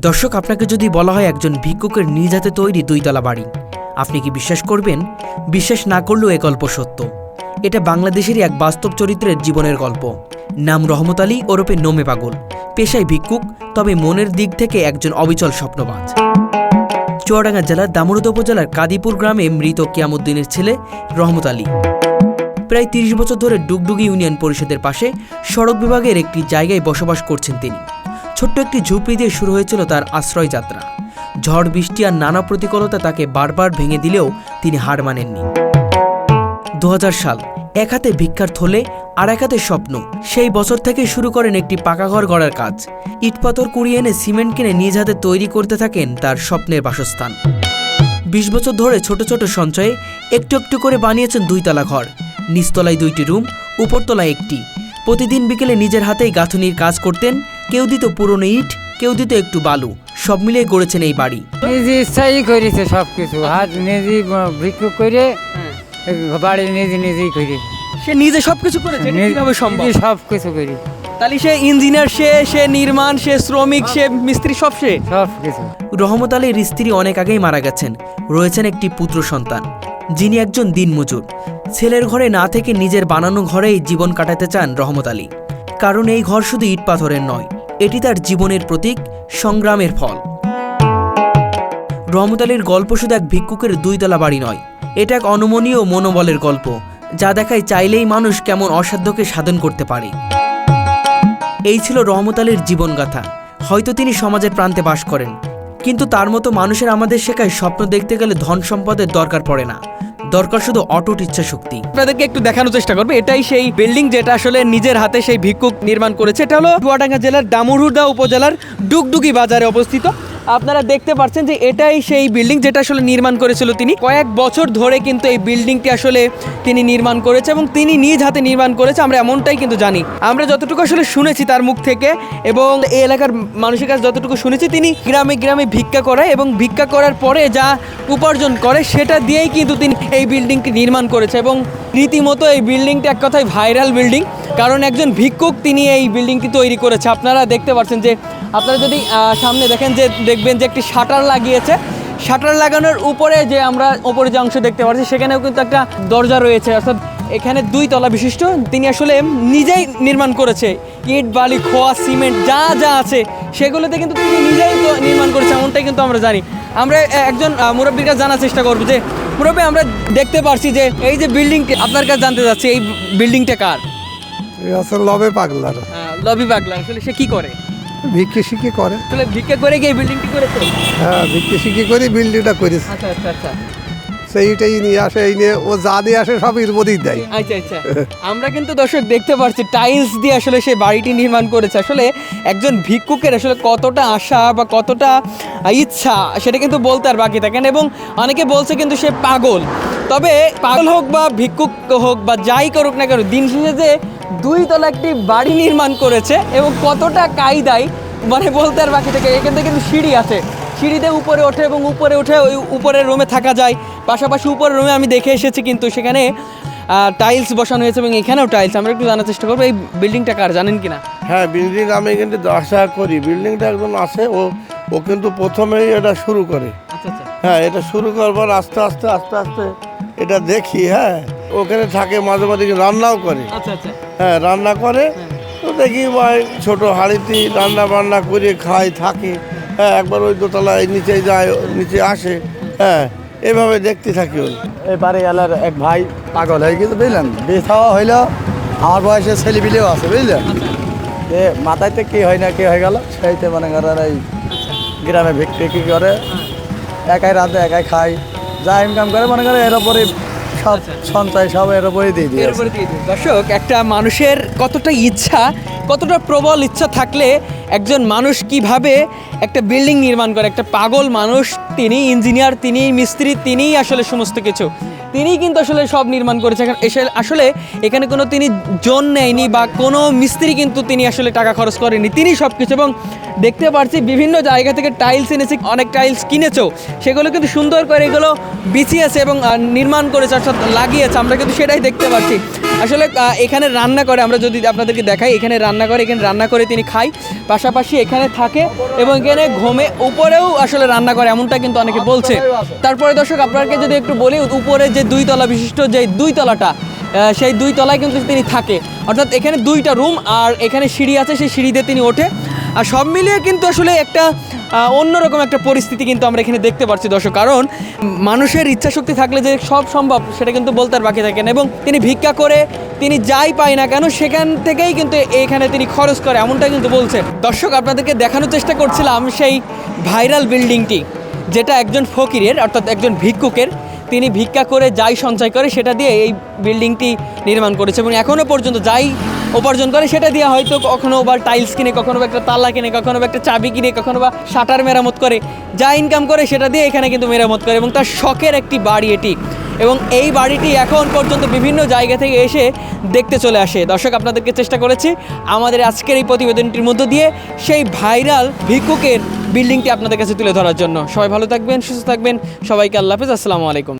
দর্শক, আপনাকে যদি বলা হয় একজন ভিক্ষুকের নিজ হাতে তৈরি 2 তলা বাড়ি, আপনি কি বিশ্বাস করবেন? বিশ্বাস না করলেও এ গল্প সত্য। এটা বাংলাদেশেরই এক বাস্তব চরিত্রের জীবনের গল্প। নাম রহমত আলী ওরফে নোমে পাগল, পেশায় ভিক্ষুক, তবে মনের দিক থেকে একজন অবিচল স্বপ্নবাজ। চুয়াডাঙ্গা জেলার দামোড়া উপজেলার কাদিপুর গ্রামে মৃত কিয়ামুদ্দিনের ছেলে রহমত আলী প্রায় 30 বছর ধরে ডুগডুগি ইউনিয়ন পরিষদের পাশে সড়ক বিভাগের একটি জায়গায় বসবাস করছেন তিনি। ছোট্ট একটি ঝুপড়ি দিয়ে শুরু হয়েছিল তার আশ্রয় যাত্রা। ঝড় বৃষ্টি আর নানা প্রতিকূলতা তাকে বারবার ভেঙে দিলেও তিনি হার মানেননি। 2000 সাল, এক হাতে ভিক্ষার থলে আর এক হাতে স্বপ্ন। সেই বছর থেকে শুরু করেন একটি পাকা ঘর গড়ার কাজ। ইট পাথর কুড়িয়ে এনে সিমেন্ট কিনে নিজ হাতে তৈরি করতে থাকেন তার স্বপ্নের বাসস্থান। 20 বছর ধরে ছোট ছোট সঞ্চয়ে একটু একটু করে বানিয়েছেন 2 তলা ঘর। নিচতলায় 2টি রুম, উপরতলায় একটি। প্রতিদিন বিকেলে নিজের হাতেই গাঁথুনির কাজ করতেন। কেউ দিত পুরনো ইট, কেউ দিত একটু বালু, সব মিলিয়ে গড়েছেন এই বাড়ি। নিজে ইচ্ছাই করেছে সবকিছু, হাত নিজে ভিক্ষুক করে বাড়ি নিজেই করি। সে নিজে সবকিছু করেছে, কিভাবে সম্ভব? সবকিছু করি। তাহলে সে ইঞ্জিনিয়ার, সে নির্মাণ, সে শ্রমিক, সে মিস্ত্রি, সবকিছু। রহমত আলীর স্ত্রী অনেক আগেই মারা গেছেন। রয়েছেন একটি পুত্র সন্তান, যিনি একজন দিনমজুর। ছেলের ঘরে না থেকে নিজের বানানো ঘরেই জীবন কাটাতে চান রহমত আলী। কারণ এই ঘর শুধু ইট পাথরের নয়, এটি তার জীবনের প্রতীক, সংগ্রামের ফল। রহমত আলীর গল্প শুধু এক ভিক্ষুকের 2 তলা বাড়ি নয়, এটা এক অনমনীয় মনোবলের গল্প, যা দেখায় চাইলেই মানুষ কেমন অসাধ্যকে সাধন করতে পারে। এই ছিল রহমত আলীর জীবনগাথা। হয়তো তিনি সমাজের প্রান্তে বাস করেন, কিন্তু তার মতো মানুষের আমাদের শেখায় স্বপ্ন দেখতে গেলে ধন সম্পদের দরকার পড়ে না, দরকার শুধু অটুট ইচ্ছা শক্তি। আপনাদেরকে একটু দেখানোর চেষ্টা করবে, এটাই সেই বিল্ডিং যেটা আসলে নিজের হাতে সেই ভিক্ষুক নির্মাণ করেছে। এটা হলো চুয়াডাঙ্গা জেলার দামোড়া উপজেলার ডুগডুগি বাজারে অবস্থিত। আপনারা দেখতে পাচ্ছেন যে এটাই সেই বিল্ডিং যেটা আসলে নির্মাণ করেছিল তিনি। কয়েক বছর ধরে কিন্তু এই বিল্ডিংটি আসলে তিনি নির্মাণ করেছে এবং তিনি নিজ হাতে নির্মাণ করেছে, আমরা এমনটাই কিন্তু জানি। আমরা যতটুকু আসলে শুনেছি তার মুখ থেকে এবং এই এলাকার মানুষের কাছে যতটুকু শুনেছি, তিনি গ্রামে গ্রামে ভিক্ষা করায় এবং ভিক্ষা করার পরে যা উপার্জন করে সেটা দিয়েই কিন্তু তিনি এই বিল্ডিংটি নির্মাণ করেছে। এবং রীতিমতো এই বিল্ডিংটি এক কথায় ভাইরাল বিল্ডিং, কারণ একজন ভিক্ষুক তিনি এই বিল্ডিংটি তৈরি করেছে। আপনারা দেখতে পাচ্ছেন যে, আপনারা যদি সামনে দেখেন যে দেখবেন যে একটি শাটার লাগিয়েছে। শাটার লাগানোর উপরে যে আমরা উপরে যে অংশ দেখতে পাচ্ছি, সেখানেও কিন্তু একটা দরজা রয়েছে। অর্থাৎ এখানে 2 তলা বিশিষ্ট তিনি আসলে নিজেই নির্মাণ করেছে। ইট, বালি, খোয়া, সিমেন্ট যা যা আছে সেগুলোতে কিন্তু তিনি নিজেই তো নির্মাণ করেছে, এমনটাই কিন্তু আমরা জানি। আমরা একজন মুরব্বীর কাছে জানার চেষ্টা করবো যে, মুরব্বী, আমরা দেখতে পারছি যে এই যে বিল্ডিংটি, আপনার কাছে জানতে চাচ্ছি এই বিল্ডিংটা কার? লবে পাগলার। লবি পাগলা আসলে সে কি করে? ভিক্ষে শিখে করে। আসলে ভিক্ষা করে কি এই বিল্ডিংটি করেছে? হ্যাঁ, ভিক্ষে শিখে করে বিল্ডিংটা করেছে। আচ্ছা আচ্ছা আচ্ছা সেইটাই নিয়ে আসে, এই নিয়ে ও যা দিয়ে আসে সব এর মধ্যেই দেয়। আচ্ছা আচ্ছা আমরা কিন্তু দর্শক দেখতে পাচ্ছি টাইলস দিয়ে আসলে সেই বাড়িটি নির্মাণ করেছে। আসলে একজন ভিক্ষুকের আসলে কতটা আশা বা কতটা ইচ্ছা সেটা কিন্তু বলতে আর বাকি থাকেন। এবং অনেকে বলছে কিন্তু সে পাগল। তবে পাগল হোক বা ভিক্ষুক হোক বা যাই করুক না কেন, দিন শেষে যে 2 তলা একটি বাড়ি নির্মাণ করেছে এবং কতটা কায়দায়, মানে বলতে আর বাকি থাকে। এখান থেকে কিন্তু সিঁড়ি আছে, সিঁড়িতে উপরে ওঠে এবং উপরে উঠে ওই উপরের রুমে থাকা যায়। পাশাপাশি উপরের রুমে আমি দেখে এসেছি কিন্তু সেখানে টাইলস বসানো হয়েছে এবং এখানেও টাইলস। আমরা একটু জানার চেষ্টা করবো এই বিল্ডিংটা কার, জানেন কিনা? হ্যাঁ, বিল্ডিং আমি কিন্তু আশা করি বিল্ডিংটা একজন আছে, ও কিন্তু প্রথমেই এটা শুরু করে। আচ্ছা আচ্ছা হ্যাঁ, এটা শুরু করবার আস্তে আস্তে এটা দেখি। হ্যাঁ, ওখানে থাকে, মাঝে মাঝে রান্নাও করে। আচ্ছা আচ্ছা হ্যাঁ, রান্না করে। তো দেখি ভাই ছোটো হাঁড়িতে রান্না বান্না করে খায় থাকে। হ্যাঁ, একবার ওই দোতলায় নিচে যায়, নিচে আসে। হ্যাঁ, এভাবে দেখতে থাকি। ওই এবারে এলার এক ভাই পাগল হয়ে গেছে, বুঝলেন? বিয়ে খাওয়া হইলো, আমার বয়সে ছেলেপিলেও আছে, বুঝলেন? এ মাথায়তে কি হয় না কি হয়ে গেল, সেইতে মনে করেন এই গ্রামে বিক্রি করে, একাই রাঁধে একাই খায়, যা ইনকাম করে মনে করে এর উপরে সব সঞ্চয় সব এর উপরে দিয়ে দিয়ে। দর্শক, একটা মানুষের কতটা ইচ্ছা, কতটা প্রবল ইচ্ছা থাকলে একজন মানুষ কিভাবে একটা বিল্ডিং নির্মাণ করে। একটা পাগল মানুষ, তিনি ইঞ্জিনিয়ার, তিনি মিস্ত্রি, তিনিই আসলে সমস্ত কিছু। তিনিই কিন্তু আসলে সব নির্মাণ করেছে। আসলে এখানে কোনো তিনি জোন নেয়নি বা কোনো মিস্ত্রি কিন্তু তিনি আসলে টাকা খরচ করেনি, তিনি সব কিছু। এবং দেখতে পাচ্ছি বিভিন্ন জায়গা থেকে টাইলস এনেছে, অনেক টাইলস কিনেছেও, সেগুলো কিন্তু সুন্দর করে এগুলো বিছিয়েছে এবং নির্মাণ করেছে, অর্থাৎ লাগিয়েছে। আমরা কিন্তু সেটাই দেখতে পাচ্ছি। আসলে এখানে রান্না করে, আমরা যদি আপনাদেরকে দেখাই, এখানে রান্না করে তিনি খায়, পাশাপাশি এখানে থাকে এবং এখানে ঘুমে, উপরেও আসলে রান্না করে, এমনটা কিন্তু অনেকে বলছে। তারপরে দর্শক আপনাকে যদি একটু বলি, উপরে যে 2 তলা বিশিষ্ট যে 2 তলাটা, সেই 2 তলায় কিন্তু তিনি থাকে, অর্থাৎ এখানে 2টা রুম আর এখানে সিঁড়ি আছে, সেই সিঁড়িতে তিনি ওঠে। আর সব মিলিয়ে কিন্তু আসলে একটা অন্যরকম একটা পরিস্থিতি কিন্তু আমরা এখানে দেখতে পাচ্ছি দর্শক। কারণ মানুষের ইচ্ছাশক্তি থাকলে যে সব সম্ভব সেটা কিন্তু বলতে আর বাকি থাকে না। এবং তিনি ভিক্ষা করে তিনি যাই পায় না কেন সেখান থেকেই কিন্তু এখানে তিনি খরচ করে, এমনটা কিন্তু বলছে। দর্শক আপনাদেরকে দেখানোর চেষ্টা করছিলাম সেই ভাইরাল বিল্ডিংটি, যেটা একজন ফকিরের, অর্থাৎ একজন ভিক্ষুকের, তিনি ভিক্ষা করে যাই সঞ্চয় করে সেটা দিয়ে এই বিল্ডিংটি নির্মাণ করেছে। এবং এখনও পর্যন্ত যাই উপার্জন করে সেটা দিয়ে হয়তো কখনো বা টাইলস কিনে, কখনো বা একটা তালা কিনে, কখনো বা একটা চাবি কিনে, কখনো বা শাটার মেরামত করে, যা ইনকাম করে সেটা দিয়ে এখানে কিন্তু মেরামত করে। এবং তার শখের একটি বাড়ি এটি, এবং এই বাড়িটি এখন পর্যন্ত বিভিন্ন জায়গা থেকে এসে দেখতে চলে আসে। দর্শক আপনাদেরকে চেষ্টা করেছি আমাদের আজকের এই প্রতিবেদনটির মধ্য দিয়ে সেই ভাইরাল ভিক্ষুকের বিল্ডিংটি আপনাদের কাছে তুলে ধরার জন্য। সবাই ভালো থাকবেন, সুস্থ থাকবেন, সবাইকে আল্লাহ হাফেজ, আসসালামু আলাইকুম।